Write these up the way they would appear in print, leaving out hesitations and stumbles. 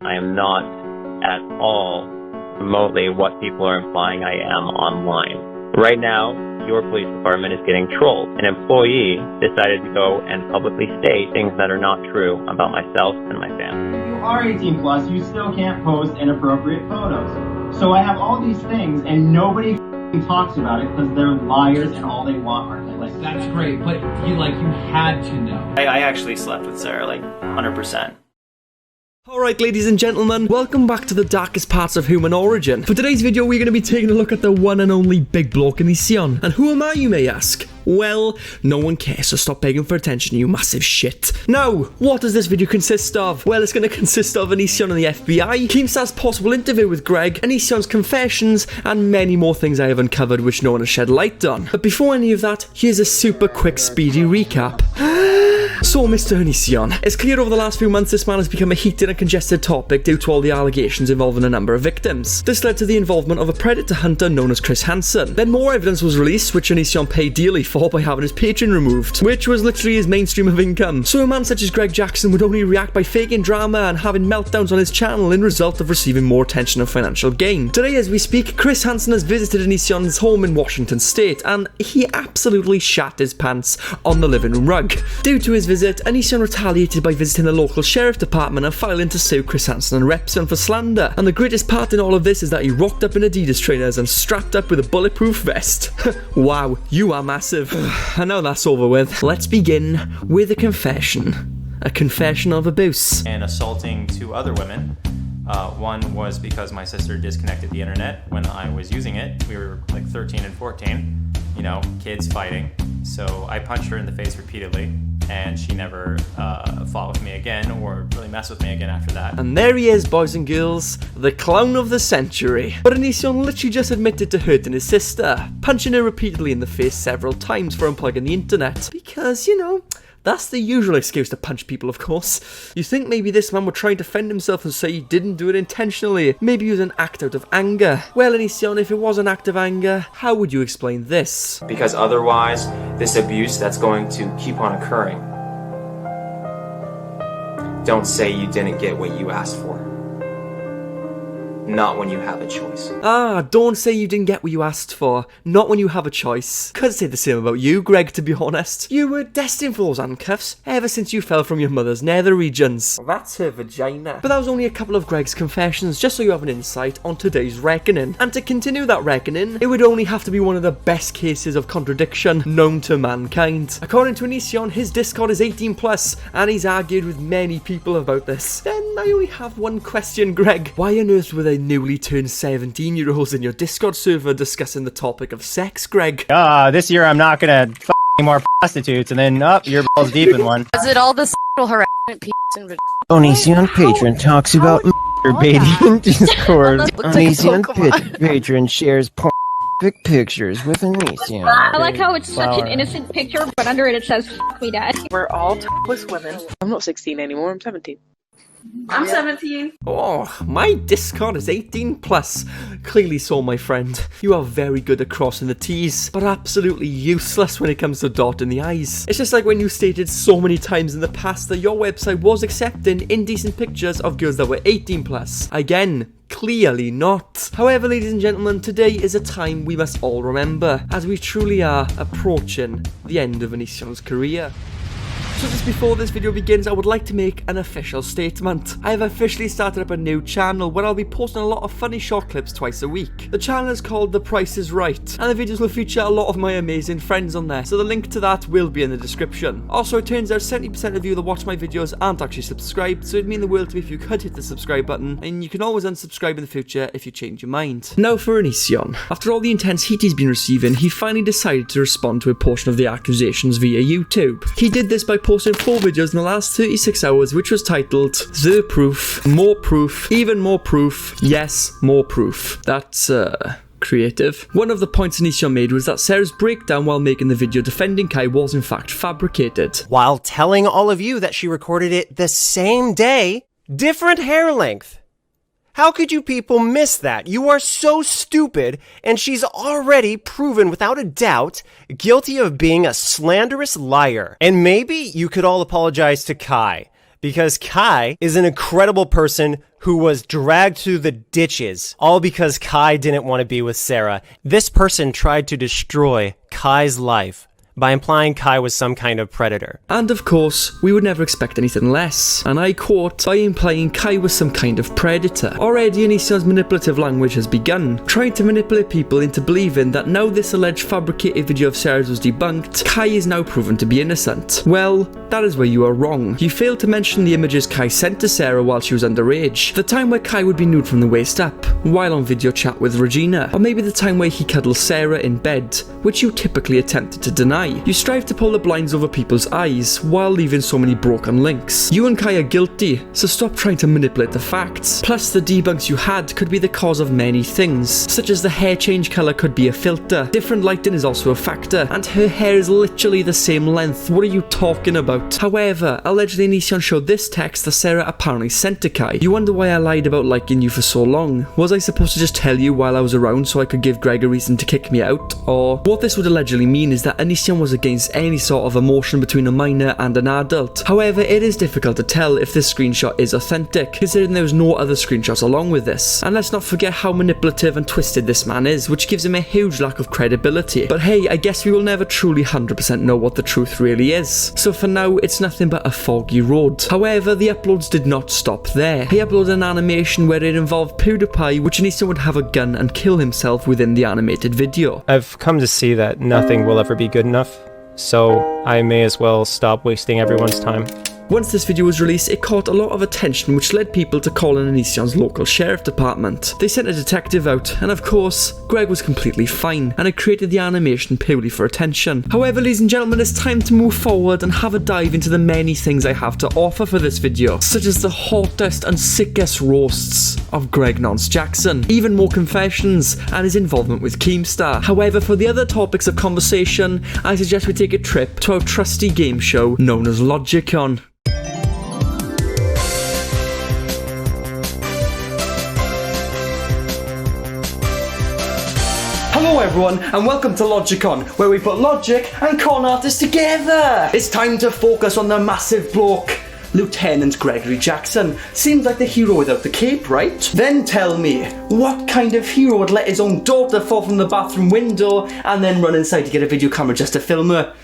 I am not at all remotely what people are implying I am online. Right now, your police department is getting trolled. An employee decided to go and publicly state things that are not true about myself and my family. If you are 18 plus, you still can't post inappropriate photos. So I have all these things and nobody talks about it because they're liars and all they want are clicks. That's great, but you had to know. I actually slept with Sarah, 100%. Alright ladies and gentlemen, welcome back to the darkest parts of human origin. For today's video we're going to be taking a look at the one and only big bloke in Hansen. And who am I, you may ask? Well, no one cares, so stop begging for attention, you massive shit. Now, what does this video consist of? Well, it's going to consist of Hansen and the FBI, Keemstar's possible interview with Greg, Hansen's confessions, and many more things I have uncovered which no one has shed light on. But before any of that, here's a super quick speedy recap. So, Mr. Hansen, it's clear over the last few months this man has become a heated and congested topic due to all the allegations involving a number of victims. This led to the involvement of a predator hunter known as Hansen. Then more evidence was released, which Hansen paid dearly for by having his Patreon removed, which was literally his main stream of income. So a man such as Greg Jackson would only react by faking drama and having meltdowns on his channel in result of receiving more attention and financial gain. Today as we speak, Hansen has visited Hansen's home in Washington State, and he absolutely shat his pants on the living room rug. Due to his visit, Hansen retaliated by visiting the local sheriff department and filing to sue Hansen and Repson for slander. And the greatest part in all of this is that he rocked up in Adidas trainers and strapped up with a bulletproof vest. Wow, you are massive. And now that's over with, let's begin with a confession. A confession of abuse. And assaulting two other women. One was because my sister disconnected the internet when I was using it. We were 13 and 14, kids fighting. So I punched her in the face repeatedly, and she never fought with me again or really messed with me again after that. And there he is, boys and girls, the clown of the century. But Hansen literally just admitted to hurting his sister, punching her repeatedly in the face several times for unplugging the internet. Because, that's the usual excuse to punch people, of course. You think maybe this man would try and defend himself and say he didn't do it intentionally. Maybe it was an act out of anger. Well, Hansen, if it was an act of anger, how would you explain this? Because otherwise, this abuse that's going to keep on occurring. Don't say you didn't get what you asked for. Not when you have a choice. Don't say you didn't get what you asked for. Not when you have a choice. Could say the same about you, Greg, to be honest. You were destined for those handcuffs ever since you fell from your mother's nether regions. That's her vagina. But that was only a couple of Greg's confessions, just so you have an insight on today's reckoning. And to continue that reckoning, it would only have to be one of the best cases of contradiction known to mankind. According to Hansen, his Discord is 18+, and he's argued with many people about this. Then I only have one question, Greg. Why on earth were they newly turned 17-year-olds in your Discord server discussing the topic of sex, Greg? This year I'm not gonna f any more prostitutes, and then you're balls deep in one. Is it all the sexual harassment, penis and vagina? Onision Patron talks about masturbating in Discord. Onision Patron shares pornographic pictures with Onision. I like how it's such an innocent picture, but under it says, "F me, Dad." We're all topless women. I'm not 16 anymore, I'm 17. I'm 17. Oh, my Discord is 18+. Clearly so, my friend. You are very good at crossing the T's, but absolutely useless when it comes to dotting the I's. It's just like when you stated so many times in the past that your website was accepting indecent pictures of girls that were 18+. Again, clearly not. However, ladies and gentlemen, today is a time we must all remember, as we truly are approaching the end of Hansen's career. So just before this video begins, I would like to make an official statement. I have officially started up a new channel where I'll be posting a lot of funny short clips twice a week. The channel is called The Price is Right, and the videos will feature a lot of my amazing friends on there, so the link to that will be in the description. Also, it turns out 70% of you that watch my videos aren't actually subscribed, so it'd mean the world to me if you could hit the subscribe button, and you can always unsubscribe in the future if you change your mind. Now for Hansen. After all the intense heat he's been receiving, he finally decided to respond to a portion of the accusations via YouTube. He did this by posting 4 videos in the last 36 hours, which was titled The Proof, More Proof, Even More Proof, Yes, More Proof. That's, creative. One of the points Hansen made was that Sarah's breakdown while making the video defending Kai was in fact fabricated. While telling all of you that she recorded it the same day, different hair length. How could you people miss that? You are so stupid, and she's already proven without a doubt guilty of being a slanderous liar. And maybe you could all apologize to Kai, because Kai is an incredible person who was dragged through the ditches, all because Kai didn't want to be with Sarah. This person tried to destroy Kai's life by implying Kai was some kind of predator. And of course, we would never expect anything less. And I quote, by implying Kai was some kind of predator. Already Onision's manipulative language has begun, trying to manipulate people into believing that now this alleged fabricated video of Sarah's was debunked, Kai is now proven to be innocent. Well, that is where you are wrong. You failed to mention the images Kai sent to Sarah while she was underage, the time where Kai would be nude from the waist up, while on video chat with Regina, or maybe the time where he cuddled Sarah in bed, which you typically attempted to deny. You strive to pull the blinds over people's eyes while leaving so many broken links. You and Kai are guilty, so stop trying to manipulate the facts. Plus, the debunks you had could be the cause of many things, such as the hair change colour could be a filter, different lighting is also a factor, and her hair is literally the same length. What are you talking about? However, allegedly Onision showed this text that Sarah apparently sent to Kai. You wonder why I lied about liking you for so long. Was I supposed to just tell you while I was around so I could give Greg a reason to kick me out? Or what this would allegedly mean is that Onision was against any sort of emotion between a minor and an adult. However, it is difficult to tell if this screenshot is authentic, considering there was no other screenshots along with this. And let's not forget how manipulative and twisted this man is, which gives him a huge lack of credibility. But hey, I guess we will never truly 100% know what the truth really is. So for now, it's nothing but a foggy road. However, the uploads did not stop there. He uploaded an animation where it involved PewDiePie, which Onision would have a gun and kill himself within the animated video. I've come to see that nothing will ever be good enough, so I may as well stop wasting everyone's time. Once this video was released, it caught a lot of attention, which led people to call in Onision's local sheriff department. They sent a detective out, and of course, Greg was completely fine, and it created the animation purely for attention. However, ladies and gentlemen, it's time to move forward and have a dive into the many things I have to offer for this video, such as the hottest and sickest roasts of Greg Nonce Jackson, even more confessions, and his involvement with Keemstar. However, for the other topics of conversation, I suggest we take a trip to our trusty game show known as Logicon. Hello everyone, and welcome to Logicon, where we put logic and con artists together. It's time to focus on the massive bloke, Lieutenant Gregory Jackson. Seems like the hero without the cape, right? Then tell me, what kind of hero would let his own daughter fall from the bathroom window and then run inside to get a video camera just to film her?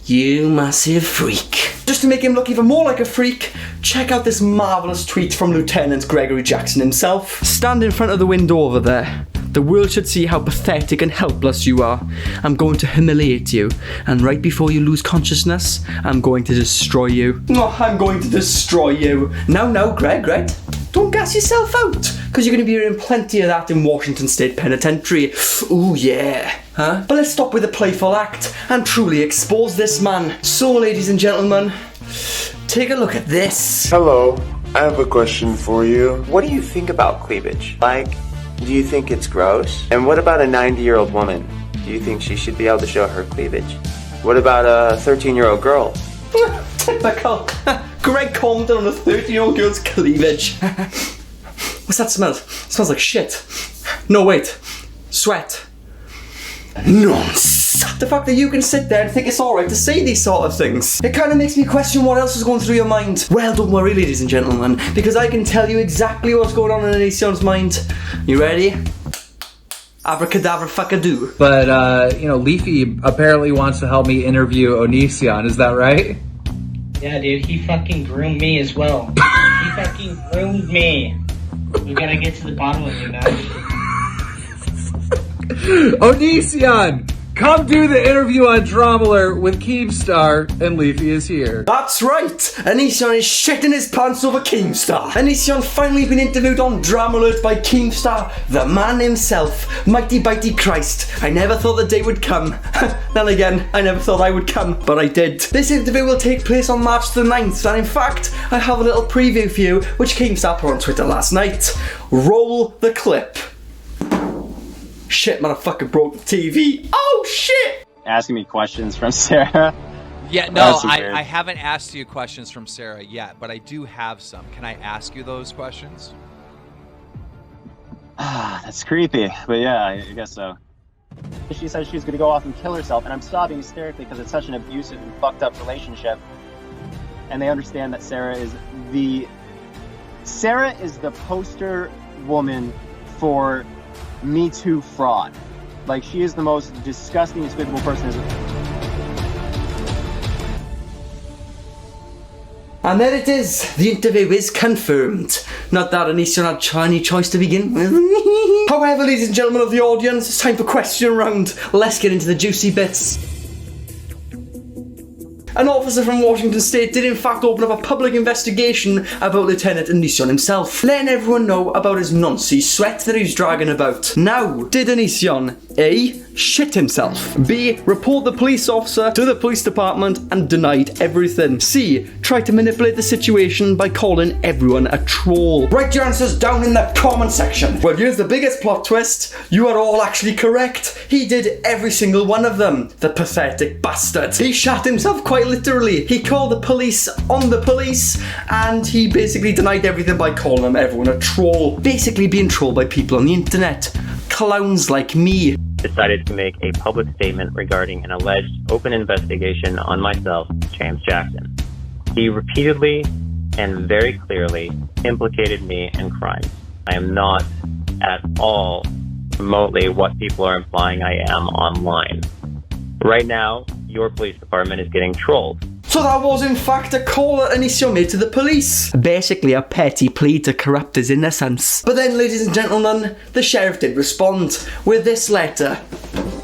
You massive freak. Just to make him look even more like a freak, check out this marvellous tweet from Lieutenant Gregory Jackson himself. Stand in front of the window over there. The world should see how pathetic and helpless you are. I'm going to humiliate you, and right before you lose consciousness, I'm going to destroy you. Oh, I'm going to destroy you. No, Greg, right? Don't gas yourself out, because you're going to be hearing plenty of that in Washington State Penitentiary. Ooh, yeah. Huh? But let's stop with the playful act and truly expose this man. So, ladies and gentlemen, take a look at this. Hello, I have a question for you. What do you think about cleavage? Like, do you think it's gross? And what about a 90-year-old woman? Do you think she should be able to show her cleavage? What about a 13-year-old girl? Typical. Greg commented on a 13-year-old girl's cleavage. What's that smell? It smells like shit. No, wait. Sweat. Nonce. The fact that you can sit there and think it's alright to say these sort of things, it kind of makes me question what else is going through your mind. Well, don't worry, ladies and gentlemen, because I can tell you exactly what's going on in Onision's mind. You ready? Abracadabra fuckadoo. But, Leafy apparently wants to help me interview Onision, is that right? Yeah, dude, he fucking groomed me as well. He fucking groomed me. We gotta get to the bottom of it now. Onision! Come do the interview on Drama with Keemstar, and Leafy is here. That's right! Onision is shitting his pants over Keemstar. Onision finally been interviewed on Drama Alert by Keemstar, the man himself. Mighty bitey Christ, I never thought the day would come. Then again, I never thought I would come, but I did. This interview will take place on March the 9th, and in fact, I have a little preview for you, which Keemstar put on Twitter last night. Roll the clip. Shit, motherfucker broke the TV. Oh, shit! Asking me questions from Sarah. Yeah, no, I haven't asked you questions from Sarah yet, but I do have some. Can I ask you those questions? That's creepy, but yeah, I guess so. She says she's gonna go off and kill herself, and I'm sobbing hysterically because it's such an abusive and fucked up relationship. And they understand that Sarah is the Sarah is the poster woman for Me Too fraud. Like, she is the most disgusting, despicable person. And there it is. The interview is confirmed. Not that Onision had any choice to begin with. However, ladies and gentlemen of the audience, it's time for question round. Let's get into the juicy bits. An officer from Washington State did in fact open up a public investigation about Lieutenant Onision himself, letting everyone know about his noncy sweat that he's dragging about. Now, did Onision A. shit himself, B. report the police officer to the police department and denied everything, C. tried to manipulate the situation by calling everyone a troll? Write your answers down in the comment section. Well, here's the biggest plot twist. You are all actually correct. He did every single one of them. The pathetic bastard. He shat himself quite literally. He called the police on the police, and he basically denied everything by calling everyone a troll. Basically being trolled by people on the internet. Clowns like me. Decided to make a public statement regarding an alleged open investigation on myself, James Jackson. He repeatedly and very clearly implicated me in crimes. I am not at all remotely what people are implying I am online. Right now, your police department is getting trolled. So that was in fact a call that Onision made to the police. Basically a petty plea to corrupt his innocence. But then, ladies and gentlemen, the sheriff did respond with this letter.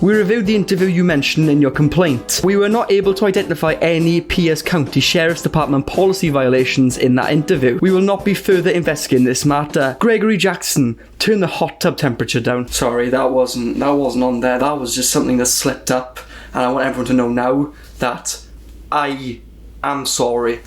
We reviewed the interview you mentioned in your complaint. We were not able to identify any Pierce County Sheriff's Department policy violations in that interview. We will not be further investigating this matter. Gregory Jackson, turn the hot tub temperature down. Sorry, that wasn't on there. That was just something that slipped up. And I want everyone to know now that I am sorry.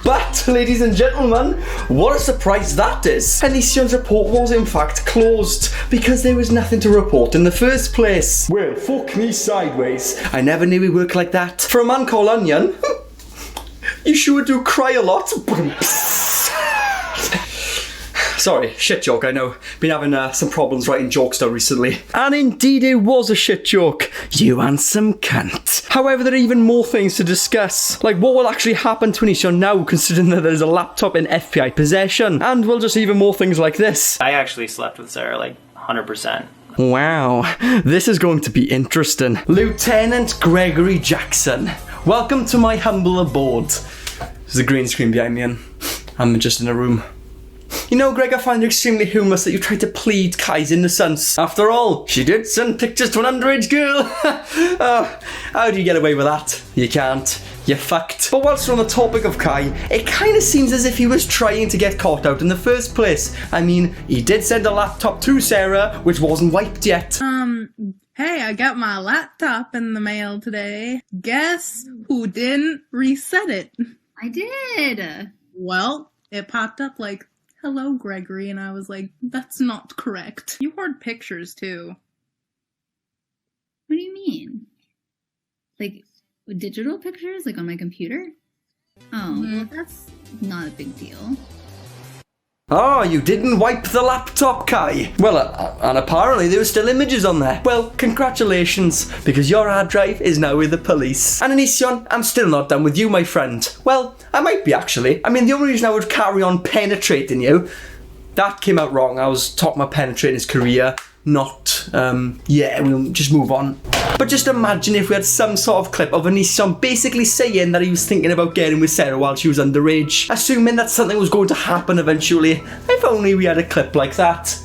But, ladies and gentlemen, what a surprise that is. Onision's report was in fact closed because there was nothing to report in the first place. Well, fuck me sideways. I never knew he worked like that. For a man called Onion, you sure do cry a lot. Sorry, shit joke, I know. Been having some problems writing jokes down recently. And indeed it was a shit joke. You handsome cunt. However, there are even more things to discuss. Like what will actually happen to Onision now, considering that there's a laptop in FBI possession. And we'll just even more things like this. I actually slept with Sarah, like 100%. Wow, this is going to be interesting. Lieutenant Gregory Jackson, welcome to my humble abode. There's a green screen behind me and I'm just in a room. You know, Greg, I find it extremely humorous that you tried to plead Kai's innocence. After all, she did send pictures to an underage girl. Oh, how do you get away with that? You can't. You're fucked. But whilst we're on the topic of Kai, it kind of seems as if he was trying to get caught out in the first place. I mean, he did send a laptop to Sarah, which wasn't wiped yet. Hey, I got my laptop in the mail today. Guess who didn't reset it? I did. Well, it popped up like, hello, Gregory, and I was like, that's not correct. You had pictures, too. What do you mean? Like, digital pictures? Like on my computer? Oh, well, that's not a big deal. Oh, you didn't wipe the laptop, Kai. Well, and apparently there were still images on there. Well, congratulations, because your hard drive is now with the police. And Onision, I'm still not done with you, my friend. Well, I might be actually. I mean, the only reason I would carry on penetrating you, that came out wrong. I was talking about penetrating his career, not, yeah, we'll just move on. But just imagine if we had some sort of clip of Onision basically saying that he was thinking about getting with Sarah while she was underage, assuming that something was going to happen eventually. If only we had a clip like that.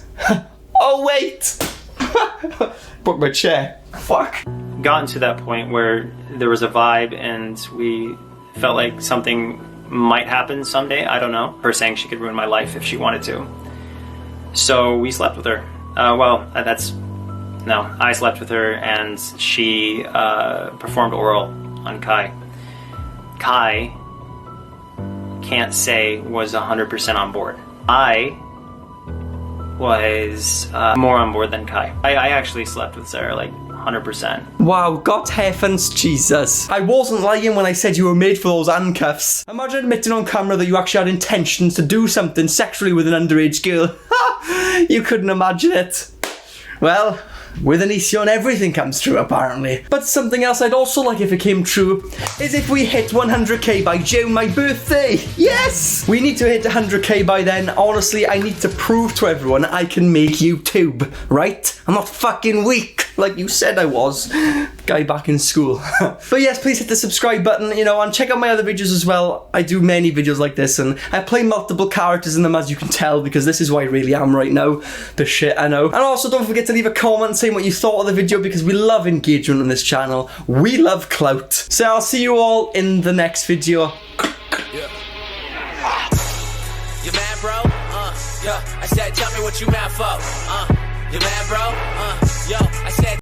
Oh wait! Broke my chair. Fuck. Gotten to that point where there was a vibe and we felt like something might happen someday. I don't know. Her saying she could ruin my life if she wanted to. So we slept with her. No, I slept with her and she performed oral on Kai. Kai, can't say was 100% on board. I was more on board than Kai. I actually slept with Sarah like 100%. Wow, God heavens, Jesus. I wasn't lying when I said you were made for those handcuffs. Imagine admitting on camera that you actually had intentions to do something sexually with an underage girl. You couldn't imagine it. Well, With Onision, everything comes true, apparently. But something else I'd also like if it came true is if we hit 100k by June, my birthday. Yes! We need to hit 100k by then. Honestly, I need to prove to everyone I can make YouTube, right? I'm not fucking weak like you said I was. Guy back in school. But yes, please hit the subscribe button, you know, and check out my other videos as well. I do many videos like this, and I play multiple characters in them, as you can tell, because this is who I really am right now. The shit, I know. And also, don't forget to leave a comment saying what you thought of the video, because we love engagement on this channel. We love clout. So I'll see you all in the next video. You mad, bro? Yo, I said, tell me what you mad for? You mad, bro? Yo, I said.